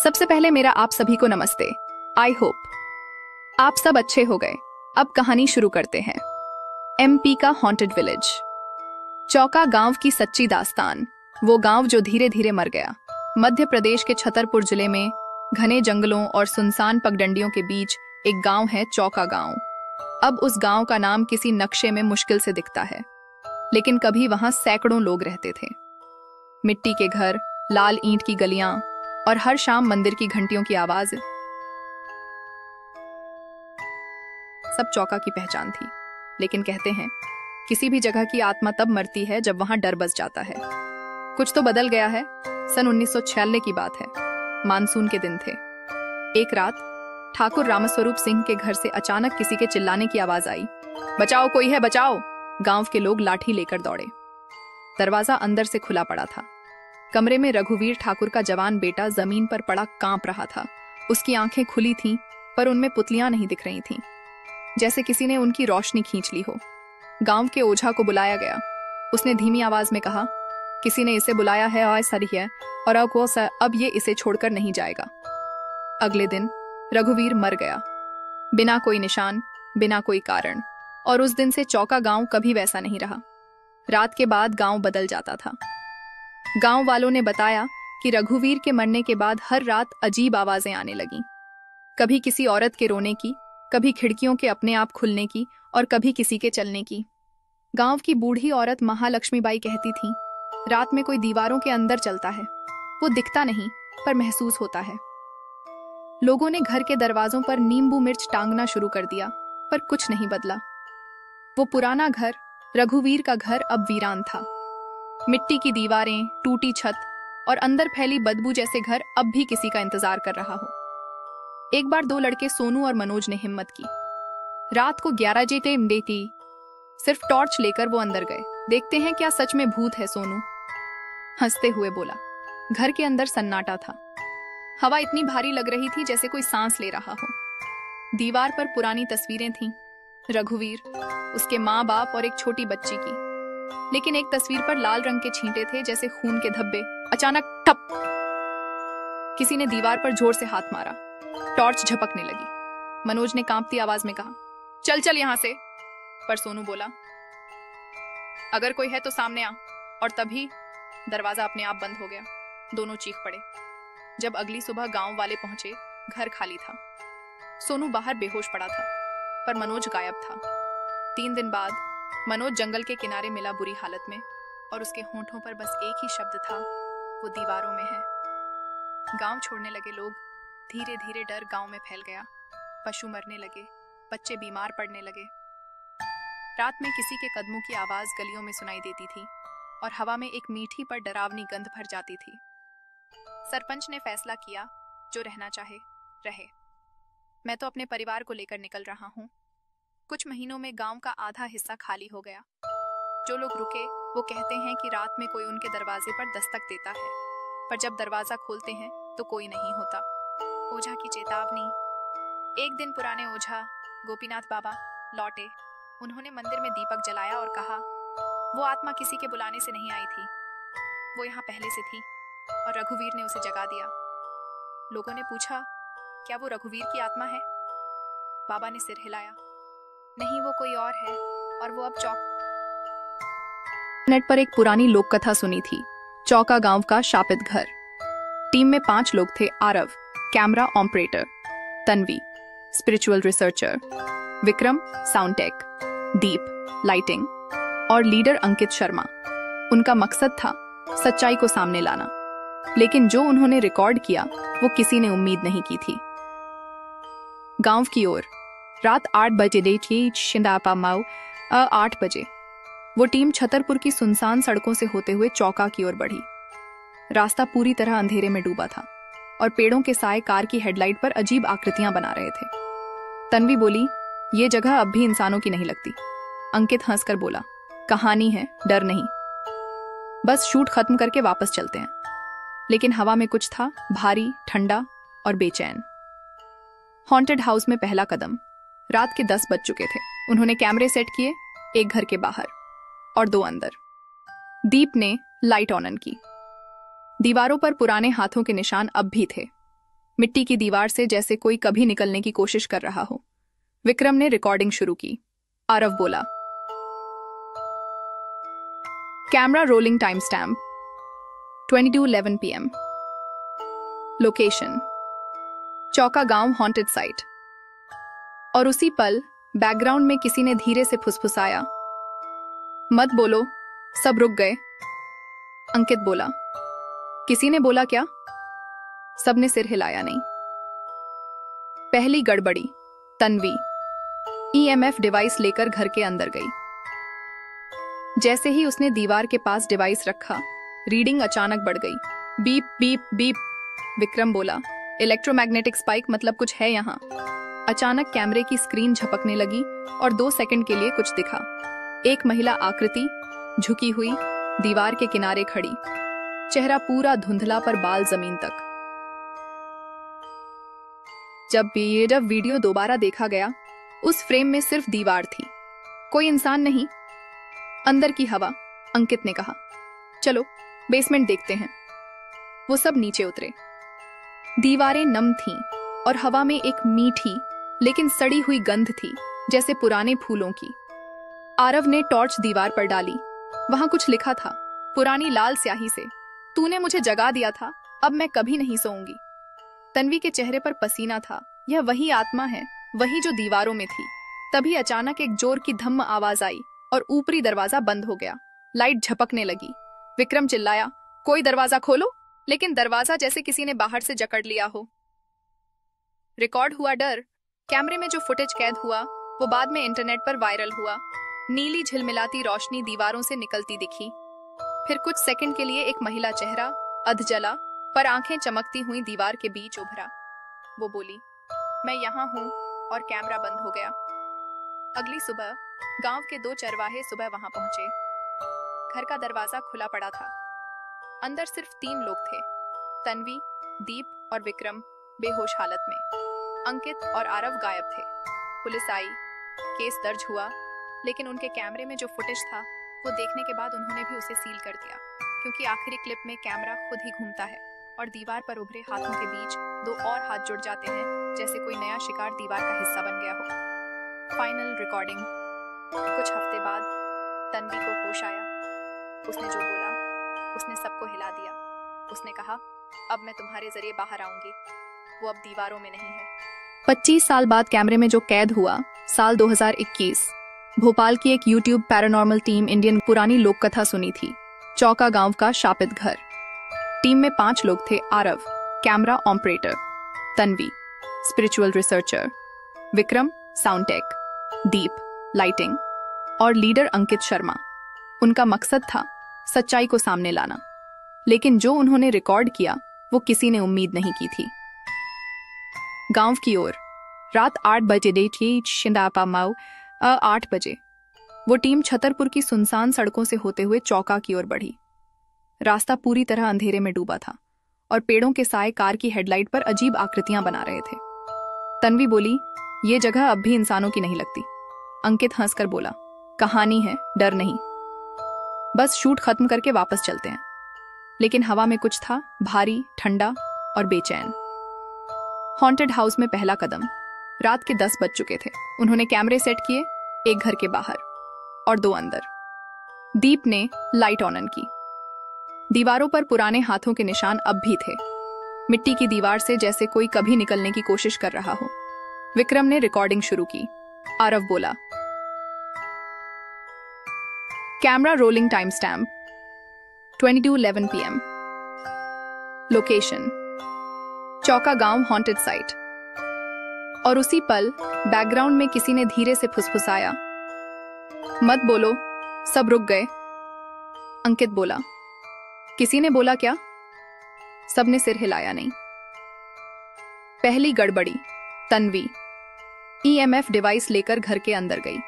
सबसे पहले मेरा आप सभी को नमस्ते। आई होप आप सब अच्छे हो गए। अब कहानी शुरू करते हैं। एमपी का हॉन्टेड विलेज, चौका गांव की सच्ची दास्तान। वो गांव जो धीरे धीरे मर गया। मध्य प्रदेश के छतरपुर जिले में घने जंगलों और सुनसान पगडंडियों के बीच एक गांव है, चौका गांव। अब उस गांव का नाम किसी नक्शे में मुश्किल से दिखता है, लेकिन कभी वहां सैकड़ों लोग रहते थे। मिट्टी के घर, लाल ईंट की गलियां और हर शाम मंदिर की घंटियों की आवाज सब चौका की पहचान थी। लेकिन कहते हैं किसी भी जगह की आत्मा तब मरती है जब वहां डर बस जाता है। कुछ तो बदल गया है। सन 1946 की बात है। मानसून के दिन थे। एक रात ठाकुर रामस्वरूप सिंह के घर से अचानक किसी के चिल्लाने की आवाज आई। बचाओ, कोई है, बचाओ। गांव के लोग लाठी लेकर दौड़े। दरवाजा अंदर से खुला पड़ा था। कमरे में रघुवीर ठाकुर का जवान बेटा जमीन पर पड़ा कांप रहा था। उसकी आंखें खुली थीं, पर उनमें पुतलियां नहीं दिख रही थीं, जैसे किसी ने उनकी रोशनी खींच ली हो। गांव के ओझा को बुलाया गया। उसने धीमी आवाज में कहा, किसी ने इसे बुलाया है और सही है, और अब ये इसे छोड़कर नहीं जाएगा। अगले दिन रघुवीर मर गया, बिना कोई निशान, बिना कोई कारण। और उस दिन से चौका गांव कभी वैसा नहीं रहा। रात के बाद गांव बदल जाता था। गांव वालों ने बताया कि रघुवीर के मरने के बाद हर रात अजीब आवाजें आने लगीं। कभी किसी औरत के रोने की, कभी खिड़कियों के अपने आप खुलने की, और कभी किसी के चलने की। गांव की बूढ़ी औरत महालक्ष्मीबाई कहती थी, रात में कोई दीवारों के अंदर चलता है। वो दिखता नहीं, पर महसूस होता है। लोगों ने घर के दरवाजों पर नींबू मिर्च टांगना शुरू कर दिया, पर कुछ नहीं बदला। वो पुराना घर, रघुवीर का घर, अब वीरान था। मिट्टी की दीवारें, टूटी छत और अंदर फैली बदबू जैसे घर अब भी किसी का इंतजार कर रहा हो। एक बार दो लड़के सोनू और मनोज ने हिम्मत की। रात को 11 बजे थी। सिर्फ टॉर्च लेकर वो अंदर गए। देखते हैं क्या सच में भूत है, सोनू हंसते हुए बोला। घर के अंदर सन्नाटा था। हवा इतनी भारी लग रही थी जैसे कोई सांस ले रहा हो। दीवार पर पुरानी तस्वीरें थीं, रघुवीर, उसके माँ बाप और एक छोटी बच्ची की। लेकिन एक तस्वीर पर लाल रंग के छींटे थे, जैसे खून के धब्बे। अचानक ठप, किसी ने दीवार पर जोर से हाथ मारा। टॉर्च झपकने लगी। मनोज ने कांपती आवाज में कहा, चल चल यहां से। पर सोनू बोला, अगर कोई है तो सामने आ। और तभी दरवाजा अपने आप बंद हो गया। दोनों चीख पड़े। जब अगली सुबह गांव वाले पहुंचे, घर खाली था। सोनू बाहर बेहोश पड़ा था, पर मनोज गायब था। 3 दिन बाद मनोज जंगल के किनारे मिला, बुरी हालत में, और उसके होंठों पर बस एक ही शब्द था, वो दीवारों में है। गांव छोड़ने लगे लोग। धीरे धीरे डर गांव में फैल गया। पशु मरने लगे, बच्चे बीमार पड़ने लगे। रात में किसी के कदमों की आवाज गलियों में सुनाई देती थी, और हवा में एक मीठी पर डरावनी गंध भर जाती थी। सरपंच ने फैसला किया, जो रहना चाहे रहे। मैं तो अपने परिवार को लेकर निकल रहा हूँ। कुछ महीनों में गांव का आधा हिस्सा खाली हो गया। जो लोग रुके वो कहते हैं कि रात में कोई उनके दरवाजे पर दस्तक देता है, पर जब दरवाजा खोलते हैं तो कोई नहीं होता। ओझा की चेतावनी। एक दिन पुराने ओझा गोपीनाथ बाबा लौटे। उन्होंने मंदिर में दीपक जलाया और कहा, वो आत्मा किसी के बुलाने से नहीं आई थी, वो यहाँ पहले से थी, और रघुवीर ने उसे जगा दिया। लोगों ने पूछा, क्या वो रघुवीर की आत्मा है? बाबा ने सिर हिलाया, नहीं, वो कोई और है, और वो अब नेट पर एक पुरानी लोक कथा सुनी थी, चौका गांव का शापित घर। टीम में 5 लोग थे। Aarav camera operator, Tanvi spiritual researcher, Vikram sound tech, Deep lighting, और लीडर अंकित शर्मा। उनका मकसद था सच्चाई को सामने लाना, लेकिन जो उन्होंने रिकॉर्ड किया वो किसी ने उम्मीद नहीं की थी। गांव की ओर रात 8 बजे थी। 8 बजे वो टीम छतरपुर की सुनसान सड़कों से होते हुए चौका की ओर बढ़ी। रास्ता पूरी तरह अंधेरे में डूबा था, और पेड़ों के साए कार की हेडलाइट पर अजीब आकृतियां बना रहे थे। तन्वी बोली, ये जगह अब भी इंसानों की नहीं लगती। अंकित हंसकर बोला, कहानी है, डर नहीं, बस शूट खत्म करके वापस चलते हैं। लेकिन हवा में कुछ था, भारी, ठंडा और बेचैन। हॉन्टेड हाउस में पहला कदम। रात के 10 बज चुके थे। उन्होंने कैमरे सेट किए, एक घर के बाहर और 2 अंदर। दीप ने लाइट ऑन की। दीवारों पर पुराने हाथों के निशान अब भी थे। मिट्टी की दीवार से जैसे कोई कभी निकलने की कोशिश कर रहा हो। विक्रम ने रिकॉर्डिंग शुरू की। आरव बोला, camera rolling, time stamp 22:11 PM। Location चौका गांव, हॉन्टेड साइट। और उसी पल बैकग्राउंड में किसी ने धीरे से फुसफुसाया, मत बोलो। सब रुक गए। अंकित बोला, किसी ने बोला क्या? सबने सिर हिलाया नहीं। पहली गड़बड़ी, तन्वी EMF डिवाइस लेकर घर के अंदर गई। जैसे ही उसने दीवार के पास डिवाइस रखा, रीडिंग अचानक बढ़ गई। Beep beep beep. विक्रम बोला, इलेक्ट्रोमैग्नेटिक स्पाइक, मतलब कुछ है यहाँ। अचानक कैमरे की स्क्रीन झपकने लगी और 2 सेकंड के लिए कुछ दिखा। एक महिला आकृति झुकी हुई दीवार के किनारे खड़ी, चेहरा पूरा धुंधला पर बाल जमीन तक। जब वीडियो दोबारा देखा गया, उस फ्रेम में सिर्फ दीवार थी, कोई इंसान नहीं। अंदर की हवा। अंकित ने कहा, चलो बेसमेंट देखते हैं। वो सब नीचे उतरे। दीवारें नम थीं और हवा में एक मीठी लेकिन सड़ी हुई गंध थी, जैसे पुराने फूलों की। आरव ने टॉर्च दीवार पर डाली। वहां कुछ लिखा था, पुरानी लाल स्याही से, तूने मुझे जगा दिया था, अब मैं कभी नहीं सोऊंगी। तन्वी के चेहरे पर पसीना था। यह वही आत्मा है, वही जो दीवारों में थी। तभी अचानक एक जोर की धम्म आवाज आई और ऊपरी दरवाजा बंद हो गया। लाइट झपकने लगी। विक्रम चिल्लाया, कोई दरवाजा खोलो, लेकिन दरवाजा जैसे किसी ने बाहर से जकड़ लिया हो। रिकॉर्ड हुआ डर। कैमरे में जो फुटेज कैद हुआ वो बाद में इंटरनेट पर वायरल हुआ। नीली झिलमिलाती रोशनी दीवारों से निकलती दिखी। फिर कुछ सेकंड के लिए एक महिला चेहरा अधजला पर आंखें चमकती हुई दीवार के बीच उभरा। वो बोली, मैं यहाँ हूँ, और कैमरा बंद हो गया। अगली सुबह गांव के 2 चरवाहे सुबह वहां पहुंचे। घर का दरवाजा खुला पड़ा था। अंदर सिर्फ 3 लोग थे, तन्वी, दीप और विक्रम बेहोश हालत में। अंकित और आरव गायब थे। पुलिस आई, केस दर्ज हुआ, लेकिन उनके कैमरे में जो फुटेज था वो देखने के बाद उन्होंने भी उसे सील कर दिया, क्योंकि आखिरी क्लिप में कैमरा खुद ही घूमता है और दीवार पर उभरे हाथों के बीच 2 और हाथ जुड़ जाते हैं, जैसे कोई नया शिकार दीवार का हिस्सा बन गया हो। Final recording. कुछ हफ्ते बाद तन्वी को होश आया। उसने जो बोला, उसने सबको हिला दिया। उसने कहा, अब मैं तुम्हारे जरिए बाहर आऊंगी। वो अब दीवारों में नहीं है। 25 साल बाद कैमरे में जो कैद हुआ, साल 2021। भोपाल की एक YouTube पैरानॉर्मल टीम इंडियन पुरानी लोक कथा सुनी थी, चौका गांव का शापित घर। टीम में 5 लोग थे, Aarav camera operator, Tanvi spiritual researcher, Vikram sound tech, Deep lighting और लीडर अंकित शर्मा। उनका मकसद था सच्चाई को सामने लाना, लेकिन जो उन्होंने रिकॉर्ड किया वो किसी ने उम्मीद नहीं की थी। गांव की ओर रात 8 बजे वो टीम छतरपुर की सुनसान सड़कों से होते हुए चौका की ओर बढ़ी। रास्ता पूरी तरह अंधेरे में डूबा था और पेड़ों के साए कार की हेडलाइट पर अजीब आकृतियां बना रहे थे। तन्वी बोली, ये जगह अब भी इंसानों की नहीं लगती। अंकित हंसकर बोला, कहानी है, डर नहीं, बस शूट खत्म करके वापस चलते हैं। लेकिन हवा में कुछ था, भारी, ठंडा और बेचैन। हॉन्टेड हाउस में पहला कदम। रात के 10 बज चुके थे। उन्होंने कैमरे सेट किए, एक घर के बाहर और 2 अंदर। दीप ने लाइट ऑन की। दीवारों पर पुराने हाथों के निशान अब भी थे, मिट्टी की दीवार से जैसे कोई कभी निकलने की कोशिश कर रहा हो। विक्रम ने रिकॉर्डिंग शुरू की। आरव बोला, camera rolling, time stamp 22:11 PM। Location चौका गांव, हॉन्टेड साइट। और उसी पल बैकग्राउंड में किसी ने धीरे से फुसफुसाया, मत बोलो। सब रुक गए। अंकित बोला, किसी ने बोला क्या? सबने सिर हिलाया नहीं। पहली गड़बड़ी, तन्वी EMF डिवाइस लेकर घर के अंदर गई।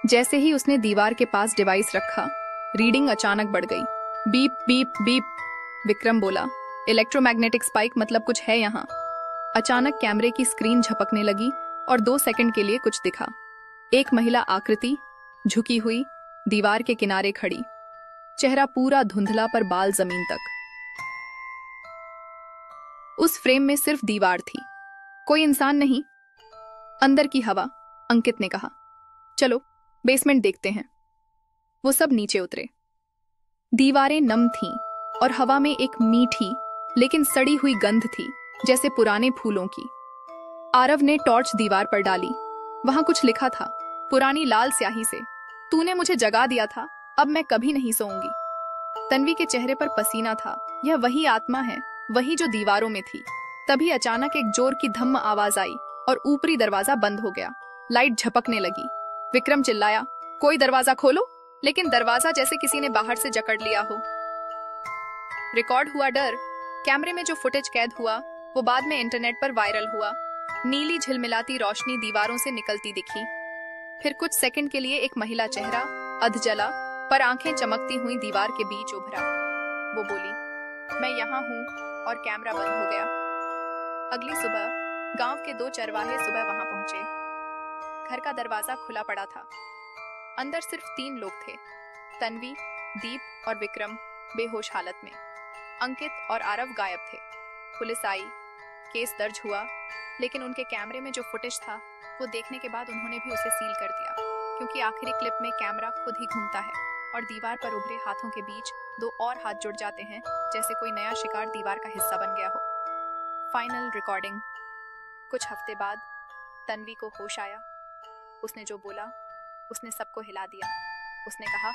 जैसे ही उसने दीवार के पास डिवाइस रखा, रीडिंग अचानक बढ़ गई। Beep beep beep. विक्रम बोला, इलेक्ट्रोमैग्नेटिक स्पाइक, मतलब कुछ है यहाँ। अचानक कैमरे की स्क्रीन झपकने लगी और 2 सेकंड के लिए कुछ दिखा। एक महिला आकृति झुकी हुई दीवार के किनारे खड़ी, चेहरा पूरा धुंधला पर बाल जमीन तक। उस फ्रेम में सिर्फ दीवार थी, कोई इंसान नहीं। अंदर की हवा, अंकित ने कहा। चलो बेसमेंट देखते हैं। वो सब नीचे उतरे। दीवारें नम थीं और हवा में एक मीठी लेकिन सड़ी हुई गंध थी, जैसे पुराने फूलों की। आरव ने टॉर्च दीवार पर डाली। वहां कुछ लिखा था, पुरानी लाल स्याही से, तूने मुझे जगा दिया था, अब मैं कभी नहीं सोऊंगी। तन्वी के चेहरे पर पसीना था। यह वही आत्मा है, वही जो दीवारों में थी। तभी अचानक एक जोर की धम्म आवाज आई और ऊपरी दरवाजा बंद हो गया। लाइट झपकने लगी। विक्रम चिल्लाया, कोई दरवाजा खोलो, लेकिन दरवाजा जैसे किसी ने बाहर से जकड़ लिया हो। रिकॉर्ड हुआ डर। कैमरे में जो फुटेज कैद हुआ वो बाद में इंटरनेट पर वायरल हुआ। नीली झिलमिलाती रोशनी दीवारों से निकलती दिखी। फिर कुछ सेकंड के लिए एक महिला चेहरा अधजला पर आंखें चमकती हुई दीवार के बीच उभरा। वो बोली, मैं यहाँ हूँ, और कैमरा बंद हो गया। अगली सुबह गांव के 2 चरवाहे सुबह वहां पहुंचे। घर का दरवाजा खुला पड़ा था। अंदर सिर्फ 3 लोग थे, तन्वी, दीप और विक्रम बेहोश हालत में। अंकित और आरव गायब थे। पुलिस आई, केस दर्ज हुआ, लेकिन उनके कैमरे में जो फुटेज था वो देखने के बाद उन्होंने भी उसे सील कर दिया, क्योंकि आखिरी क्लिप में कैमरा खुद ही घूमता है और दीवार पर उभरे हाथों के बीच 2 और हाथ जुड़ जाते हैं, जैसे कोई नया शिकार दीवार का हिस्सा बन गया हो। Final recording. कुछ हफ्ते बाद तन्वी को होश आया। उसने जो बोला उसने सबको हिला दिया। उसने कहा,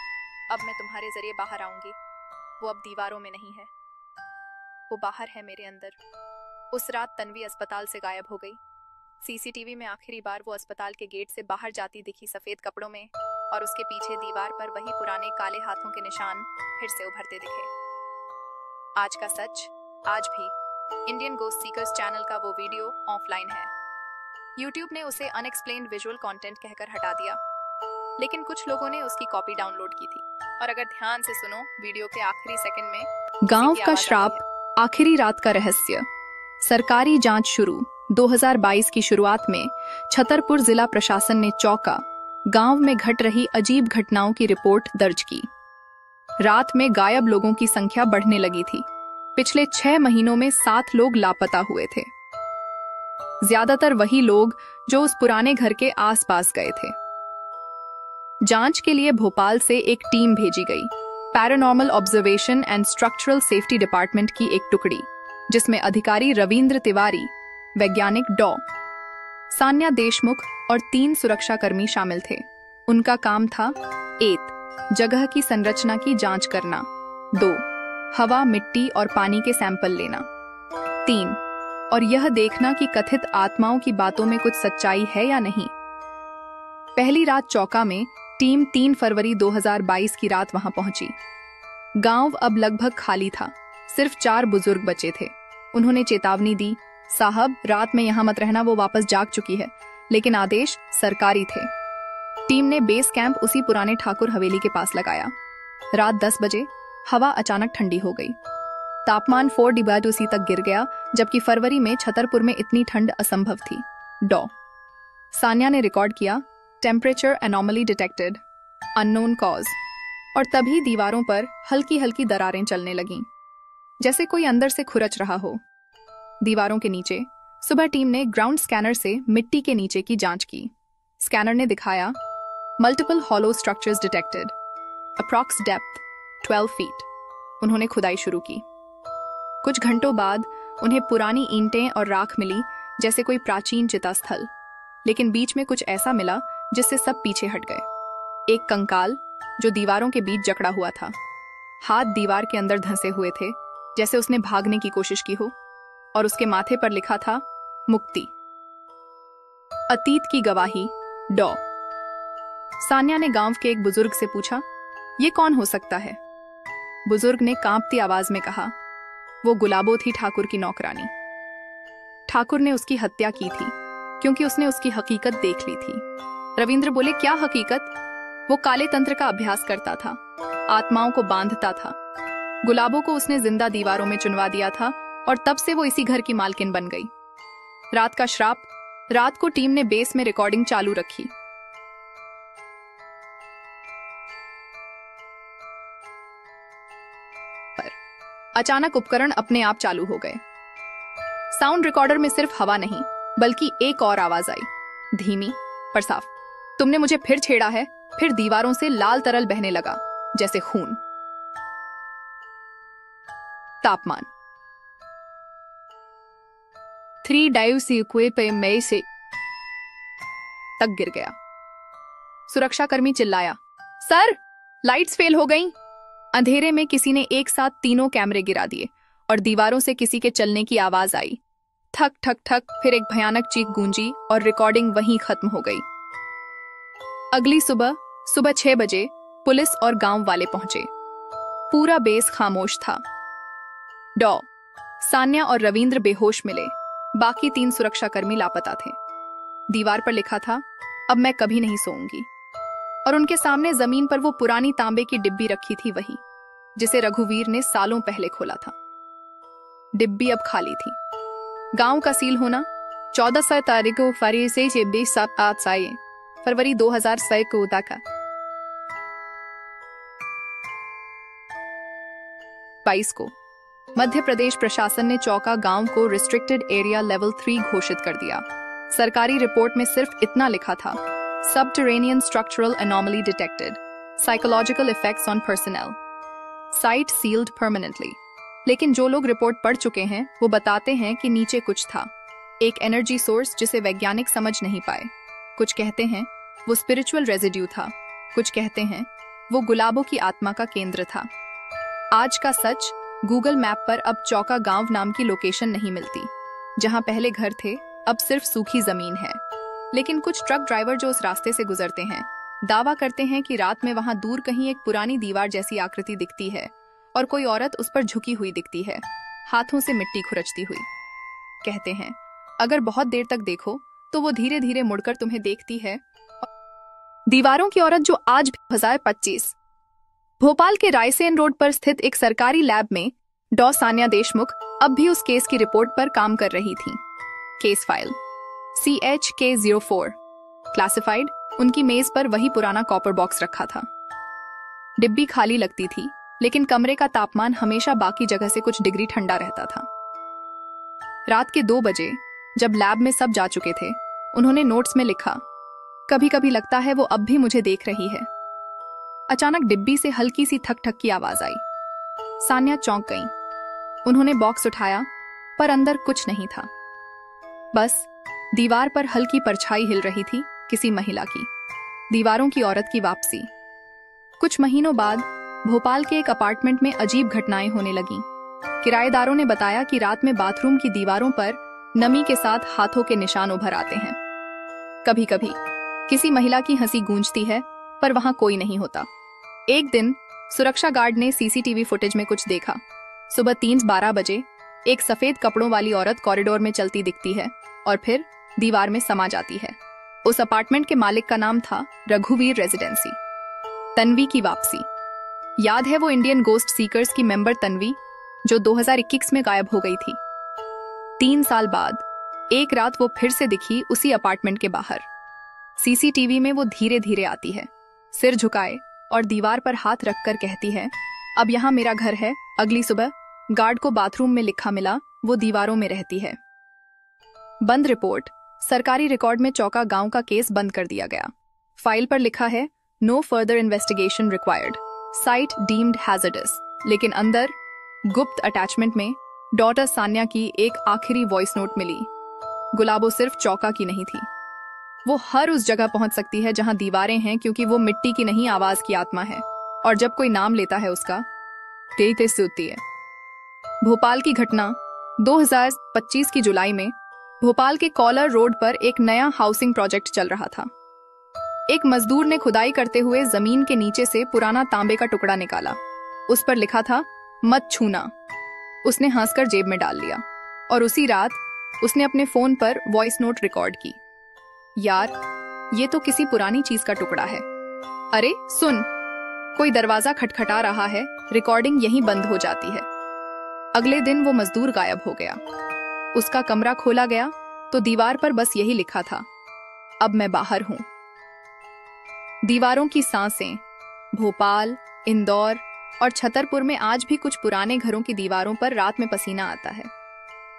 अब मैं तुम्हारे जरिए बाहर आऊंगी। वो अब दीवारों में नहीं है, वो बाहर है, मेरे अंदर। उस रात तन्वी अस्पताल से गायब हो गई। सीसीटीवी में आखिरी बार वो अस्पताल के गेट से बाहर जाती दिखी, सफेद कपड़ों में, और उसके पीछे दीवार पर वही पुराने काले हाथों के निशान फिर से उभरते दिखे। आज का सच, आज भी इंडियन गोस्ट सीकर्स चैनल का वो वीडियो ऑफलाइन है। यूट्यूब ने उसे अनएक्सप्लेन्ड विजुअल कंटेंट कहकर हटा दिया, लेकिन कुछ लोगों ने उसकी कॉपी डाउनलोड की थी। और अगर ध्यान से सुनो, वीडियो के आखिरी सेकंड में गांव का श्राप, आखिरी रात का रहस्य। सरकारी जांच शुरू। 2022 की शुरुआत में छतरपुर जिला प्रशासन ने चौका। गांव में घट रही अजीब घटनाओं की रिपोर्ट दर्ज की। रात में गायब लोगों की संख्या बढ़ने लगी थी। पिछले 6 महीनों में 7 लोग लापता हुए थे, ज्यादातर वही लोग जो उस पुराने घर के आसपास गए थे। जांच के लिए भोपाल से एक टीम भेजी गई, paranormal observation and structural safety department की एक टुकड़ी, जिसमें अधिकारी रविंद्र तिवारी, वैज्ञानिक डॉ. सान्या देशमुख और 3 सुरक्षाकर्मी शामिल थे। उनका काम था 1. जगह की संरचना की जांच करना, 2. हवा, मिट्टी और पानी के सैंपल लेना, 3. और यह देखना कि कथित आत्माओं की बातों में कुछ सच्चाई है या नहीं। पहली रात चौका में टीम 3 फरवरी 2022 की रात वहां पहुंची। गांव अब लगभग खाली था, सिर्फ 4 बुजुर्ग बचे थे। उन्होंने चेतावनी दी, साहब रात में यहां मत रहना, वो वापस जाग चुकी है, लेकिन आदेश सरकारी थे। टीम ने बेस कैंप उसी पुराने ठाकुर हवेली के पास लगाया। रात 10 बजे हवा अचानक ठंडी हो गई। तापमान 4 डिग्री C तक गिर गया, जबकि फरवरी में छतरपुर में इतनी ठंड असंभव थी। डॉ. सान्या ने रिकॉर्ड किया, temperature anomaly detected, unknown cause. और तभी दीवारों पर हल्की हल्की दरारें चलने लगीं, जैसे कोई अंदर से खुरच रहा हो। दीवारों के नीचे सुबह टीम ने ग्राउंड स्कैनर से मिट्टी के नीचे की जांच की। स्कैनर ने दिखाया, multiple hollow structures detected, approx depth 12 feet. उन्होंने खुदाई शुरू की। कुछ घंटों बाद उन्हें पुरानी ईंटें और राख मिली, जैसे कोई प्राचीन चिता स्थल। लेकिन बीच में कुछ ऐसा मिला जिससे सब पीछे हट गए। एक कंकाल जो दीवारों के बीच जकड़ा हुआ था, हाथ दीवार के अंदर धंसे हुए थे, जैसे उसने भागने की कोशिश की हो, और उसके माथे पर लिखा था, मुक्ति। अतीत की गवाही। डॉ. सान्या ने गांव के एक बुजुर्ग से पूछा, ये कौन हो सकता है? बुजुर्ग ने कांपती आवाज में कहा, वो गुलाबो थी, ठाकुर की नौकरानी। ठाकुर ने उसकी हत्या की थी क्योंकि उसने उसकी हकीकत देख ली थी। रविंद्र बोले, क्या हकीकत? वो काले तंत्र का अभ्यास करता था, आत्माओं को बांधता था। गुलाबों को उसने जिंदा दीवारों में चुनवा दिया था और तब से वो इसी घर की मालकिन बन गई। रात का श्राप। रात को टीम ने बेस में रिकॉर्डिंग चालू रखी। पर अचानक उपकरण अपने आप चालू हो गए। साउंड रिकॉर्डर में सिर्फ हवा नहीं बल्कि एक और आवाज आई, धीमी पर साफ। तुमने मुझे फिर छेड़ा है। फिर दीवारों से लाल तरल बहने लगा जैसे खून। तापमान 3 डाइसिक्वे पे मई से तक गिर गया। सुरक्षाकर्मी चिल्लाया, सर लाइट्स फेल हो गईं। अंधेरे में किसी ने एक साथ तीनों कैमरे गिरा दिए और दीवारों से किसी के चलने की आवाज आई, ठक ठक ठक। फिर एक भयानक चीख गूंजी और रिकॉर्डिंग वहीं खत्म हो गई। अगली सुबह 6 बजे पुलिस और गांव वाले पहुंचे। पूरा बेस खामोश था। डॉ सान्या और रविंद्र बेहोश मिले। बाकी 3 सुरक्षाकर्मी लापता थे। दीवार पर लिखा था, अब मैं कभी नहीं सोऊंगी। और उनके सामने जमीन पर वो पुरानी तांबे की डिब्बी रखी थी, वही जिसे रघुवीर ने सालों पहले खोला था। डिब्बी अब खाली थी। गांव का सील होना 14 तारीख को फरी से 27 फरवरी 2006 को तक 22 को मध्य प्रदेश प्रशासन ने चौका गांव को रिस्ट्रिक्टेड एरिया लेवल 3 घोषित कर दिया। सरकारी रिपोर्ट में सिर्फ इतना लिखा था, subterranean structural anomaly detected, psychological effects on personnel, site sealed permanently. लेकिन जो लोग रिपोर्ट पढ़ चुके हैं वो बताते हैं कि नीचे कुछ था, एक एनर्जी सोर्स जिसे वैज्ञानिक समझ नहीं पाए। कुछ कहते हैं वो स्पिरिचुअल रेजिड्यू था, कुछ कहते हैं वो गुलाबों की आत्मा का केंद्र था। आज का सच, गूगल मैप पर अब चौका गांव नाम की लोकेशन नहीं मिलती। जहां पहले घर थे अब सिर्फ सूखी जमीन है। लेकिन कुछ ट्रक ड्राइवर जो उस रास्ते से गुजरते हैं दावा करते हैं कि रात में वहां दूर कहीं एक पुरानी दीवार जैसी आकृति दिखती है और कोई औरत उस पर झुकी हुई दिखती है, हाथों से मिट्टी खुरचती हुई। कहते हैं अगर बहुत देर तक देखो तो वो धीरे धीरे मुड़कर तुम्हें देखती है। दीवारों की औरत जो आज भी 2025 भोपाल के रायसेन रोड पर स्थित एक सरकारी लैब में डॉ सान्या देशमुख अब भी उस केस की रिपोर्ट पर काम कर रही थी। Case file CHK04 classified. उनकी मेज पर वही पुराना कॉपर बॉक्स रखा था। डिब्बी खाली लगती थी लेकिन कमरे का तापमान हमेशा बाकी जगह से कुछ डिग्री ठंडा रहता था। रात के 2 बजे जब लैब में सब जा चुके थे, उन्होंने नोट्स में लिखा, कभी कभी लगता है वो अब भी मुझे देख रही है। अचानक डिब्बी से हल्की सी ठक ठक की आवाज आई। सान्या चौंक गईं। उन्होंने बॉक्स उठाया पर अंदर कुछ नहीं था। बस दीवार पर हल्की परछाई हिल रही थी, किसी महिला की। दीवारों की औरत की वापसी। कुछ महीनों बाद भोपाल के एक अपार्टमेंट में अजीब घटनाएं होने लगीं। किराएदारों ने बताया कि रात में बाथरूम की दीवारों पर नमी के साथ हाथों के निशान उभर आते हैं। कभी कभी किसी महिला की हंसी गूंजती है पर वहां कोई नहीं होता। एक दिन सुरक्षा गार्ड ने CCTV फुटेज में कुछ देखा। सुबह 3:12 बजे एक सफेद कपड़ों वाली औरत कॉरिडोर में चलती दिखती है और फिर दीवार में समा जाती है। उस अपार्टमेंट के मालिक का नाम था रघुवीर रेजिडेंसी। तन्वी की वापसी। याद है वो इंडियन गोस्ट सीकर्स की मेंबर तन्वी जो 2021 में गायब हो गई थी। 3 साल बाद एक रात वो फिर से दिखी उसी अपार्टमेंट के बाहर। CCTV में वो धीरे धीरे आती है, सिर झुकाए और दीवार पर हाथ रखकर कहती है, अब यहाँ मेरा घर है। अगली सुबह गार्ड को बाथरूम में लिखा मिला, वो दीवारों में रहती है। बंद रिपोर्ट। सरकारी रिकॉर्ड में चौका गांव का केस बंद कर दिया गया। फाइल पर लिखा है, no further investigation required, site deemed hazardous. लेकिन अंदर गुप्त अटैचमेंट में डॉटर सान्या की एक आखिरी वॉइस नोट मिली। गुलाबो सिर्फ चौका की नहीं थी, वो हर उस जगह पहुंच सकती है जहां दीवारें हैं, क्योंकि वो मिट्टी की नहीं आवाज की आत्मा है। और जब कोई नाम लेता है उसका, तेज तेज से होती है। भोपाल की घटना 2025 की जुलाई में भोपाल के कॉलर रोड पर एक नया हाउसिंग प्रोजेक्ट चल रहा था। एक मजदूर ने खुदाई करते हुए जमीन के नीचे से पुराना तांबे का टुकड़ा निकाला। उस पर लिखा था, मत छूना। उसने हंसकर जेब में डाल लिया और उसी रात उसने अपने फोन पर वॉइस नोट रिकॉर्ड की। यार, ये तो किसी पुरानी चीज का टुकड़ा है। अरे सुन, कोई दरवाजा खटखटा रहा है। रिकॉर्डिंग यहीं बंद हो जाती है। अगले दिन वो मजदूर गायब हो गया। उसका कमरा खोला गया तो दीवार पर बस यही लिखा था, अब मैं बाहर हूं। दीवारों की सांसें। भोपाल, इंदौर और छतरपुर में आज भी कुछ पुराने घरों की दीवारों पर रात में पसीना आता है।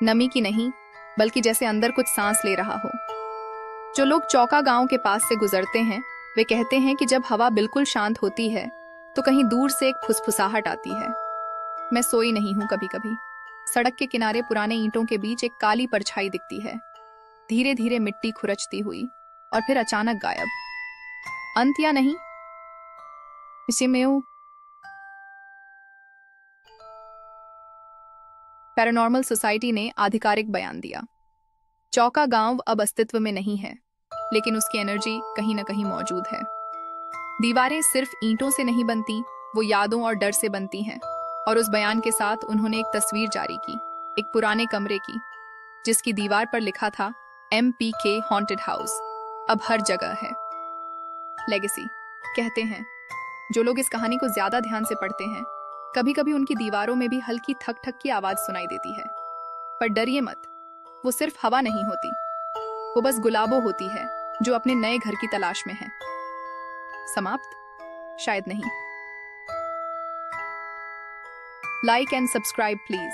नमी की नहीं, बल्कि जैसे अंदर कुछ सांस ले रहा हो। जो लोग चौका गांव के पास से गुजरते हैं वे कहते हैं कि जब हवा बिल्कुल शांत होती है तो कहीं दूर से एक फुसफुसाहट आती है। मैं सोई नहीं हूं कभी कभी। सड़क के किनारे पुराने ईंटों के बीच एक काली परछाई दिखती है, धीरे धीरे मिट्टी खुरचती हुई और फिर अचानक गायब। अंत या नहीं, इसी में पैरानॉर्मल सोसाइटी ने आधिकारिक बयान दिया। चौका गांव अब अस्तित्व में नहीं है, लेकिन उसकी एनर्जी कहीं ना कहीं मौजूद है। दीवारें सिर्फ ईंटों से नहीं बनती, वो यादों और डर से बनती हैं। और उस बयान के साथ उन्होंने एक तस्वीर जारी की, एक पुराने कमरे की, जिसकी दीवार पर लिखा था MPK हॉन्टेड हाउस अब हर जगह है। लेगेसी कहते हैं, जो लोग इस कहानी को ज्यादा ध्यान से पढ़ते हैं कभी कभी उनकी दीवारों में भी हल्की थक थक की आवाज सुनाई देती है। पर डरिए मत, वो सिर्फ हवा नहीं होती, वो बस गुलाबो होती है जो अपने नए घर की तलाश में है। समाप्त? शायद नहीं। Like and subscribe please.